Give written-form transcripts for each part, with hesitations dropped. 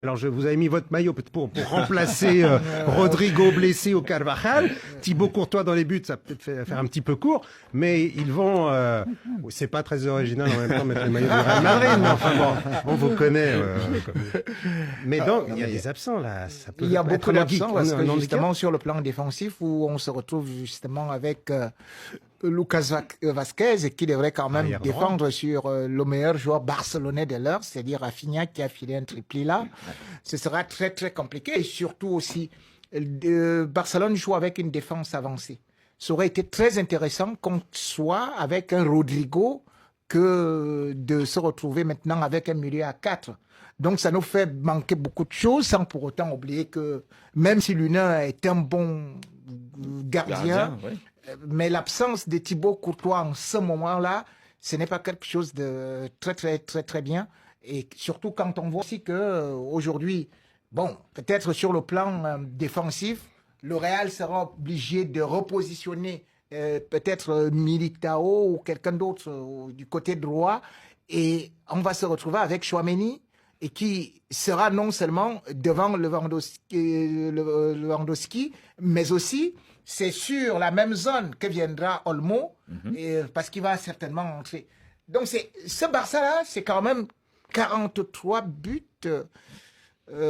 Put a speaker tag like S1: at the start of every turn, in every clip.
S1: Alors, vous avez mis votre maillot pour remplacer Rodrigo blessé au Carvajal. Thibaut Courtois dans les buts, ça peut peut-être faire un petit peu court, mais ils vont... c'est pas très original en même temps mettre le maillot du Real Madrid, mais enfin bon, on vous connaît. Mais donc, il y a des absents là. Ça peut
S2: il y a
S1: être
S2: beaucoup d'absents parce que
S1: handicap.
S2: justement sur le plan défensif où on se retrouve justement avec Lucas Vazquez qui devrait quand même défendre sur le meilleur joueur barcelonais de l'heure, c'est-à-dire Rafinha qui a filé un triplé là. Ce sera très très compliqué et surtout aussi Barcelone joue avec une défense avancée. Ça aurait été très intéressant qu'on soit avec un Rodrigo que de se retrouver maintenant avec un milieu à 4. Donc ça nous fait manquer beaucoup de choses sans pour autant oublier que même si Luna est un bon gardien oui. Mais l'absence de Thibaut Courtois en ce moment-là, ce n'est pas quelque chose de très très très très bien. Et surtout quand on voit aussi que aujourd'hui, bon, peut-être sur le plan défensif, le Real sera obligé de repositionner peut-être Militao ou quelqu'un d'autre du côté droit, et on va se retrouver avec Tchouaméni et qui sera non seulement devant Lewandowski, mais aussi c'est sur la même zone que viendra Olmo, parce qu'il va certainement entrer. Donc ce Barça-là, c'est quand même 43 buts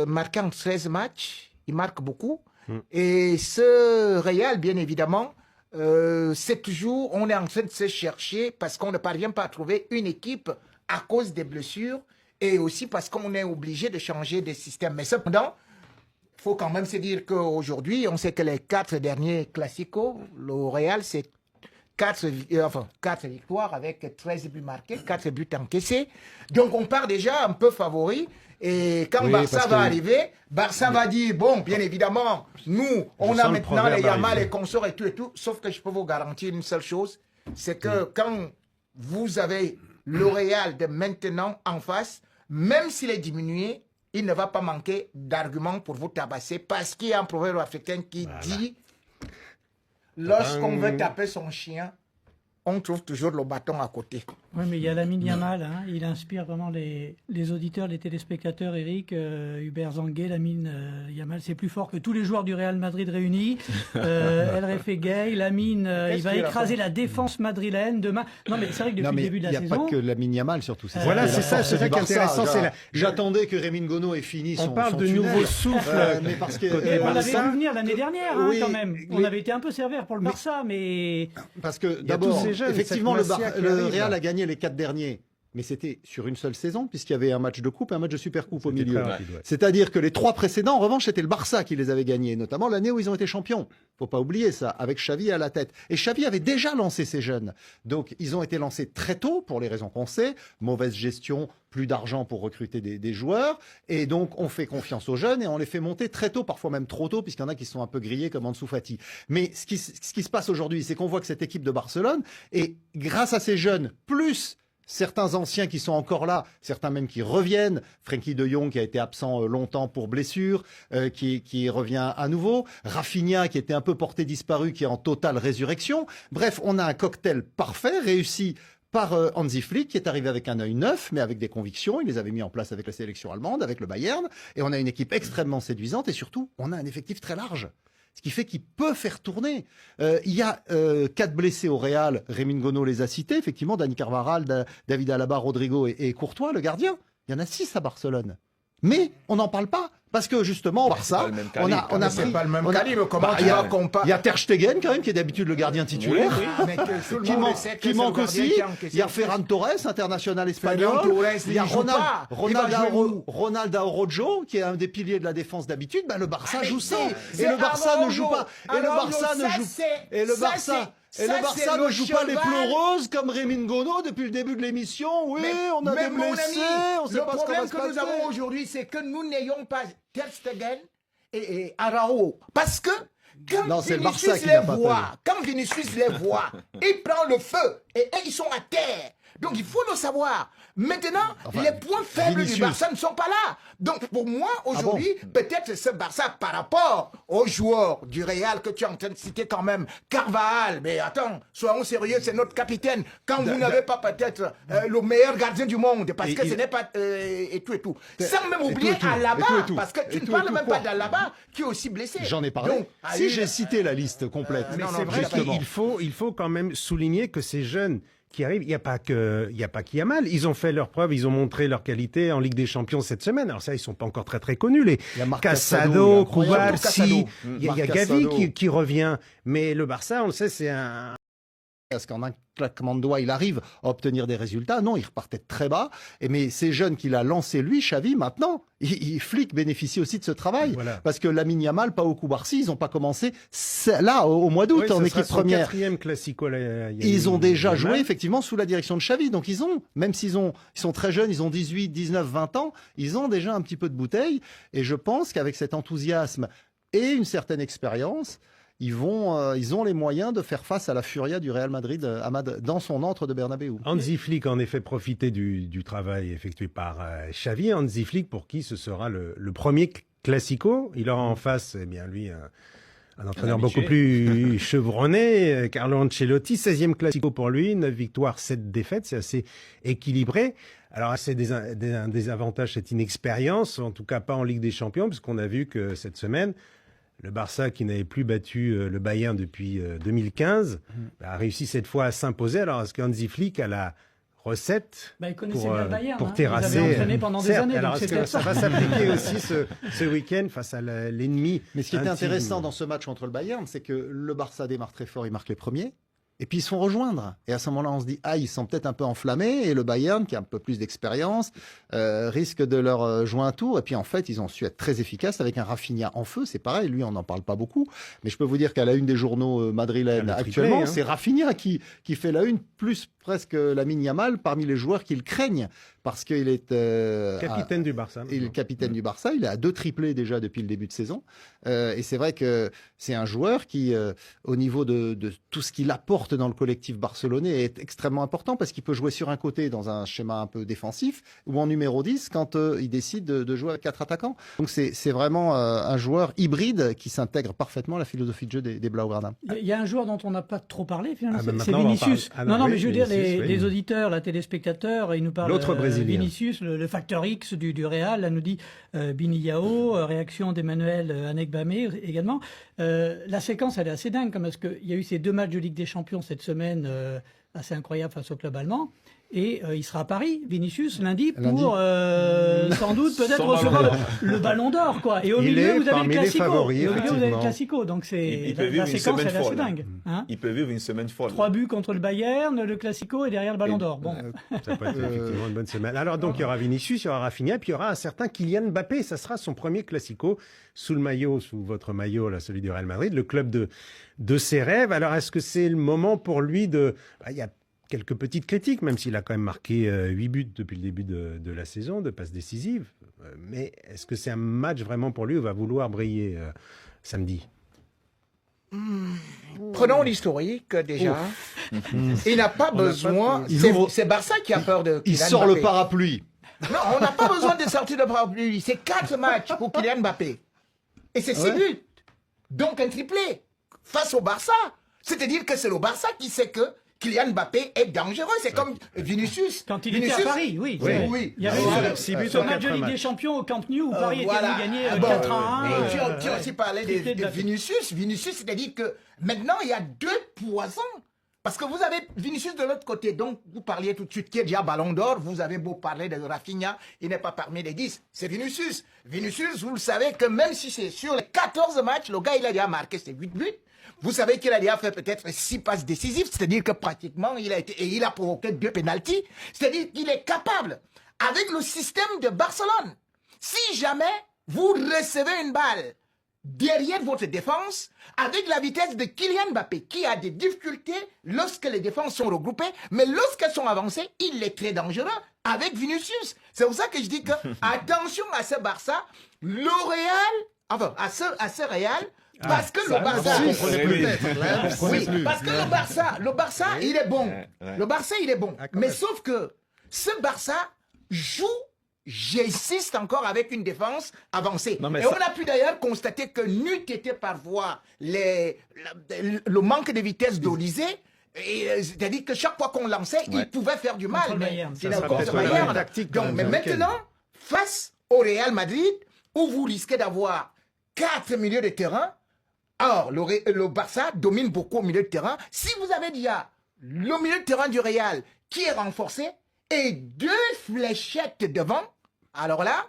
S2: marqués en 13 matchs. Il marque beaucoup. Et ce Real, bien évidemment, c'est toujours, on est en train de se chercher parce qu'on ne parvient pas à trouver une équipe à cause des blessures et aussi parce qu'on est obligé de changer de système. Mais cependant, il faut quand même se dire qu'aujourd'hui, on sait que les 4 derniers classicos, le Real, c'est 4 victoires avec 13 buts marqués, 4 buts encaissés. Donc on part déjà un peu favori. Et quand Barça va arriver, Barça va dire, bon, bien évidemment, nous, on a maintenant les Yamal, les consorts et tout. Sauf que je peux vous garantir une seule chose, c'est que quand vous avez le Real de maintenant en face, même s'il est diminué, il ne va pas manquer d'arguments pour vous tabasser parce qu'il y a un proverbe africain qui dit lorsqu'on veut taper son chien, on trouve toujours le bâton à côté.
S3: Oui, mais il y a Lamine Yamal, hein, il inspire vraiment les auditeurs, les téléspectateurs, Eric, Hubert Zanguet, Lamine Yamal, c'est plus fort que tous les joueurs du Real Madrid réunis. El Refegay, Lamine, il va écraser la défense madrilène demain. Non, mais c'est vrai que depuis le début de la saison...
S4: Il n'y a pas que Lamine Yamal, surtout.
S1: Voilà, c'est ça qui est intéressant.
S4: J'attendais que Rémin Gono ait fini son
S1: On parle de nouveaux souffles.
S3: Mais parce que on l'avait vu venir l'année dernière, hein, quand même. On avait été un peu sévère pour le Barça, mais...
S4: Parce que d'abord, effectivement, le Real a gagné les 4 derniers. Mais c'était sur une seule saison, puisqu'il y avait un match de coupe et un match de supercoupe au milieu. C'est-à-dire que les 3 précédents, en revanche, c'était le Barça qui les avait gagnés, notamment l'année où ils ont été champions. Faut pas oublier ça, avec Xavi à la tête. Et Xavi avait déjà lancé ces jeunes. Donc, ils ont été lancés très tôt, pour les raisons qu'on sait. Mauvaise gestion, plus d'argent pour recruter des joueurs. Et donc, on fait confiance aux jeunes et on les fait monter très tôt, parfois même trop tôt, puisqu'il y en a qui sont un peu grillés comme Ansu Fati. Mais ce qui se passe aujourd'hui, c'est qu'on voit que cette équipe de Barcelone, et grâce à ces jeunes, plus certains anciens qui sont encore là, certains même qui reviennent. Frenkie de Jong qui a été absent longtemps pour blessure, qui revient à nouveau. Rafinha qui était un peu porté disparu, qui est en totale résurrection. Bref, on a un cocktail parfait, réussi par Hansi Flick, qui est arrivé avec un œil neuf, mais avec des convictions. Il les avait mis en place avec la sélection allemande, avec le Bayern. Et on a une équipe extrêmement séduisante et surtout, on a un effectif très large. Ce qui fait qu'il peut faire tourner. Il y a 4 blessés au Real. Rémin Gono les a cités. Effectivement, Dani Carvajal, David Alaba, Rodrigo et Courtois, le gardien. Il y en a 6 à Barcelone. Mais on n'en parle pas. Parce que justement, au Barça, on a
S2: c'est pas le même calibre. Comment tu vas comparer?
S4: Il y a Ter Stegen quand même, qui est d'habitude le gardien titulaire.
S2: Oui,
S4: qui manque aussi. Il y a Ferran Torres, international espagnol. Il y a Ronald Araujo, qui est un des piliers de la défense d'habitude. Ben, le Barça joue ça. Et le Barça ne joue pas. Et le Barça ne joue pas les pleureuses comme Rémin Gono depuis le début de l'émission. Oui, on a des blessés, on ne sait pas ce qu'on va se passer.
S2: Le problème que nous avons aujourd'hui, c'est que nous n'ayons pas Ter Stegen et Araujo. Parce que quand Vinicius les voit, il prend le feu et ils sont à terre. Donc il faut le savoir. Maintenant, les points faibles du Barça ne sont pas là. Donc pour moi, aujourd'hui, peut-être ce Barça par rapport aux joueurs du Real que tu es en train de citer quand même, Carvajal, mais attends, soyons sérieux, c'est notre capitaine. Quand vous n'avez pas peut-être le meilleur gardien du monde, parce que ce n'est pas... et tout. Sans même oublier Alaba, parce que tu ne parles même pas d'Alaba, qui est aussi blessé.
S4: J'en ai parlé. Donc, si j'ai cité la liste complète.
S1: Mais c'est vrai qu'il faut quand même souligner que ces jeunes qui arrivent, il n'y a pas qu'il y a mal. Ils ont fait leurs preuves, ils ont montré leur qualité en Ligue des Champions cette semaine. Alors ça, ils sont pas encore très connus. Les Casado, Cubarsí, il y a Gavi qui revient. Mais le Barça, on le sait, c'est un...
S4: Est-ce qu'en un claquement de doigts, il arrive à obtenir des résultats? Non, il repartait très bas. Mais ces jeunes qu'il a lancés, lui, Xavi, maintenant, Flick bénéficie aussi de ce travail. Voilà. Parce que Lamine Yamal, pas au Cubarsí, ils n'ont pas commencé là, au mois d'août, en équipe première.
S1: Quatrième classico.
S4: Ils ont déjà joué, effectivement, sous la direction de Xavi. Donc ils ont, même ils sont très jeunes, ils ont 18, 19, 20 ans, ils ont déjà un petit peu de bouteille. Et je pense qu'avec cet enthousiasme et une certaine expérience, ils ont les moyens de faire face à la furia du Real Madrid dans son antre de Bernabéu.
S1: Hansi Flick a en effet profité du travail effectué par Xavi. Hansi Flick, pour qui ce sera le premier classico. Il aura en face, eh bien lui, un entraîneur beaucoup plus chevronné, Carlo Ancelotti. 16e classico pour lui, 9 victoires, 7 défaites. C'est assez équilibré. Alors, c'est un désavantage, cette inexpérience, en tout cas pas en Ligue des Champions, puisqu'on a vu que cette semaine, le Barça, qui n'avait plus battu le Bayern depuis 2015, a réussi cette fois à s'imposer. Alors, est-ce qu'Hansi Flick a la recette pour terrasser?
S3: Ils avaient entraîné pendant des années.
S1: Alors, est-ce que ça va s'appliquer aussi ce week-end face à l'ennemi?
S4: Mais ce qui était intéressant dans ce match contre le Bayern, c'est que le Barça démarre très fort, il marque les premiers. Et puis ils se font rejoindre. Et à ce moment-là, on se dit, ils sont peut-être un peu enflammés. Et le Bayern, qui a un peu plus d'expérience, risque de leur jouer un tour. Et puis en fait, ils ont su être très efficaces avec un Rafinha en feu. C'est pareil, lui, on n'en parle pas beaucoup. Mais je peux vous dire qu'à la une des journaux madrilènes actuellement, c'est Rafinha qui fait la une, plus presque Lamine Yamal, parmi les joueurs qu'ils craignent. Parce qu'il est
S1: capitaine du Barça.
S4: Il est capitaine du Barça. Il est à 2 triplés déjà depuis le début de saison. Et c'est vrai que c'est un joueur qui, au niveau de tout ce qu'il apporte dans le collectif barcelonais, est extrêmement important parce qu'il peut jouer sur un côté dans un schéma un peu défensif ou en numéro 10 quand il décide de jouer avec 4 attaquants. Donc c'est vraiment un joueur hybride qui s'intègre parfaitement à la philosophie de jeu des Blaugrana.
S3: Il y a un joueur dont on n'a pas trop parlé finalement, c'est Vinicius. Non, mais je veux dire, les auditeurs, les téléspectateurs, ils nous parlent de Vinicius, le facteur X du Real. Là nous dit Bini Yao, réaction d'Emmanuel Anegbamé également. La séquence, elle est assez dingue, parce qu'il y a eu ces 2 matchs de Ligue des Champions cette semaine, assez incroyable face au club allemand. Et il sera à Paris, Vinicius, lundi, pour sans doute peut-être recevoir le Ballon d'Or, quoi. Et au milieu, vous avez le Classico. Donc c'est la séquence, elle est assez dingue.
S5: Il peut vivre une semaine folle.
S3: 3 buts contre le Bayern, le Classico et derrière le Ballon d'Or. Bon.
S1: Ça peut être effectivement une bonne semaine. Alors donc il y aura Vinicius, il y aura Rafinha, puis il y aura un certain Kylian Mbappé. Ça sera son premier Classico sous votre maillot, là, celui du Real Madrid, le club de ses rêves. Alors est-ce que c'est le moment pour lui il y a quelques petites critiques, même s'il a quand même marqué 8 buts depuis le début de la saison, de passes décisives. Mais est-ce que c'est un match vraiment pour lui où il va vouloir briller samedi?
S2: Prenons l'historique déjà. Il n'a pas besoin... C'est Barça qui a peur de Kylian Mbappé.
S4: Il sort le parapluie.
S2: Non, on n'a pas besoin de sortir le parapluie. C'est 4 matchs pour Kylian Mbappé. Et c'est 6 buts. Donc un triplé face au Barça. C'est-à-dire que c'est le Barça qui sait que Kylian Mbappé est dangereux. C'est comme Vinicius.
S3: Quand il était à Paris, oui. Il y avait 6 buts au match de Ligue des Champions au Camp Nou où Paris était gagné 4-1.
S2: Tu as aussi parlé de Vinicius. Vinicius, c'est-à-dire que maintenant, il y a 2 poisons. Parce que vous avez Vinicius de l'autre côté. Donc, vous parliez tout de suite qui est déjà Ballon d'Or. Vous avez beau parler de Rafinha, il n'est pas parmi les 10. C'est Vinicius. Vinicius, vous le savez que même si c'est sur les 14 matchs, le gars, il a déjà marqué ses 8 buts. Vous savez qu'il a déjà fait peut-être 6 passes décisives, c'est-à-dire que pratiquement, il a provoqué 2 pénaltys. C'est-à-dire qu'il est capable, avec le système de Barcelone, si jamais vous recevez une balle derrière votre défense, avec la vitesse de Kylian Mbappé, qui a des difficultés lorsque les défenses sont regroupées, mais lorsqu'elles sont avancées, il est très dangereux avec Vinicius. C'est pour ça que je dis que, attention à ce Barça, le Real, enfin, à ce Real, Parce que le Barça...
S4: Oui,
S2: parce que le Barça, il est bon. Le Barça, il est bon. Mais sauf que ce Barça joue, j'insiste encore, avec une défense avancée. On a pu d'ailleurs constater que n'eût été par voir le manque de vitesse d'Olysée. C'est-à-dire que chaque fois qu'on lançait, il pouvait faire du mal. C'est la course Bayern. Mais maintenant, face au Real Madrid, où vous risquez d'avoir 4 milieux de terrain, or le Barça domine beaucoup au milieu de terrain. Si vous avez déjà le milieu de terrain du Real qui est renforcé et 2 fléchettes devant, alors là,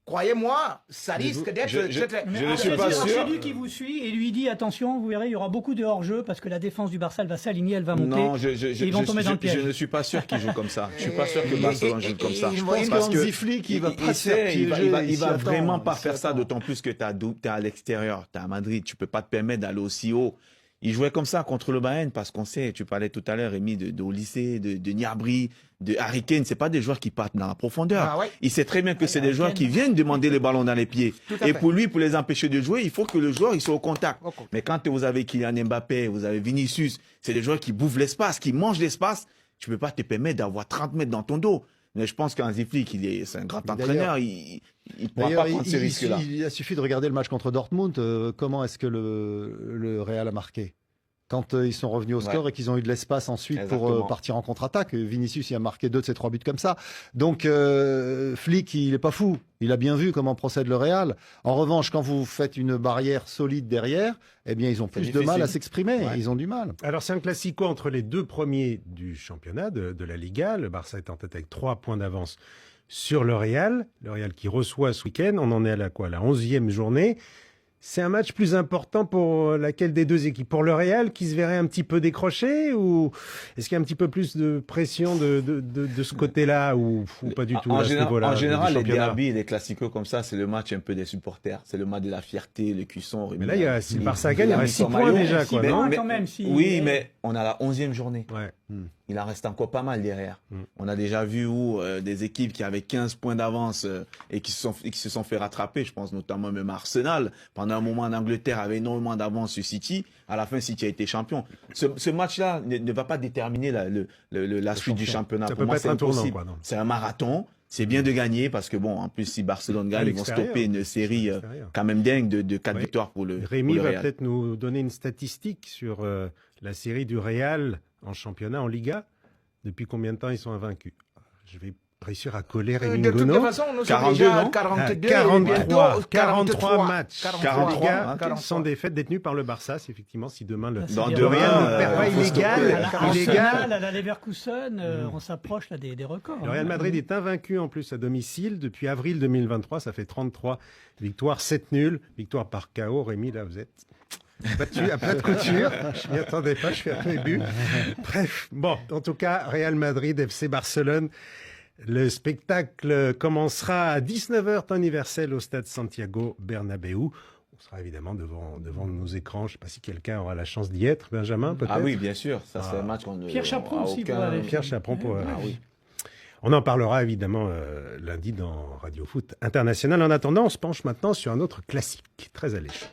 S2: croyez-moi, ça risque d'être...
S5: Je ne suis pas sûr.
S3: C'est lui qui vous suit et lui dit attention, vous verrez, il y aura beaucoup de hors-jeu parce que la défense du Barça, elle va s'aligner, elle va monter.
S5: Non,
S3: ils vont tomber dans le piège.
S5: je ne suis pas sûr qu'il joue comme ça. Je suis pas sûr que Barcelone joue comme ça.
S4: Je pense
S5: Parce que
S4: Hansi Flick, il va
S5: vraiment pas faire ça, d'autant plus que tu es à l'extérieur, tu es à Madrid, tu peux pas te permettre d'aller aussi haut. Il jouait comme ça contre le Bayern parce qu'on sait, tu parlais tout à l'heure, Rémi, de lycée, de Gnabry, de Harry Kane, c'est pas des joueurs qui partent dans la profondeur. Il sait très bien que c'est des joueurs qui viennent demander le ballon dans les pieds. Et pour lui, pour les empêcher de jouer, il faut que le joueur il soit au contact. Mais quand vous avez Kylian Mbappé, vous avez Vinicius, c'est des joueurs qui bouffent l'espace, qui mangent l'espace. Tu peux pas te permettre d'avoir 30 mètres dans ton dos. Mais je pense qu'Hansi Flick, c'est un grand entraîneur. Il ne pourra pas prendre ces risques-là.
S4: Il a suffi de regarder le match contre Dortmund. Comment est-ce que le Real a marqué quand ils sont revenus au score et qu'ils ont eu de l'espace ensuite pour partir en contre-attaque. Vinicius, il a marqué 2 de ses 3 buts comme ça. Donc, Flick, il est pas fou. Il a bien vu comment procède le Real. En revanche, quand vous faites une barrière solide derrière, eh bien, ils ont plus de mal à s'exprimer. Ils ont du mal.
S1: Alors, c'est un classico entre les 2 premiers du championnat de la Liga. Le Barça est en tête avec 3 points d'avance sur le Real. Le Real qui reçoit ce week-end. On en est à la 11e journée. C'est un match plus important pour laquelle des 2 équipes? Pour le Real qui se verrait un petit peu décroché, ou est-ce qu'il y a un petit peu plus de pression de ce côté-là, ou pas du tout
S5: en général, les derbys, les classicos comme ça, c'est le match un peu des supporters. C'est le match de la fierté, le cuisson.
S1: Mais là, si le Barça gagne, il y aurait 6 points déjà.
S5: Oui, mais on a la 11e journée. Il en reste encore pas mal derrière. On a déjà vu où des équipes qui avaient 15 points d'avance et qui se sont fait rattraper. Je pense notamment même à Arsenal. Pendant un moment en Angleterre avait énormément d'avance sur City. À la fin, City a été champion. Ce match-là ne va pas déterminer la suite du championnat.
S1: Pour moi, c'est impossible.
S5: C'est un marathon. C'est bien de gagner parce que bon, en plus, si Barcelone gagne, ils vont stopper une série quand même dingue de 4 victoires pour le
S1: Rémi
S5: Real.
S1: va peut-être nous donner une statistique sur la série du Real en championnat, en Liga. Depuis combien de temps ils sont invaincus? Je vais réussir à coller Rémi
S2: De
S1: Ngono.
S2: toute façon, nous sommes
S5: 42,
S2: déjà
S5: non
S2: 42,
S1: 43 matchs.
S2: 43
S1: sans défaite détenus par le Barça. C'est effectivement, si demain le
S5: Dans
S1: Real ne perd pas illégal.
S3: À la Leverkusen, on s'approche là des records.
S1: Le Real Madrid est invaincu en plus à domicile depuis avril 2023. Ça fait 33 victoires, 7 nuls. Victoire par KO. Rémi, là, vous êtes battu à plat de couture. Je m'y attendais pas, je suis un peu ému. Bref, bon, en tout cas, Real Madrid, FC Barcelone. Le spectacle commencera à 19h temps universel au stade Santiago Bernabéu. On sera évidemment devant nos écrans. Je ne sais pas si quelqu'un aura la chance d'y être. Benjamin, peut-être?
S5: Ah oui, bien sûr. Ça, c'est un match qu'on
S3: Pierre Chaperon aussi pour aller.
S1: Pierre Chaperon pour oui. On en parlera évidemment lundi dans Radio Foot International. En attendant, on se penche maintenant sur un autre classique très alléchant.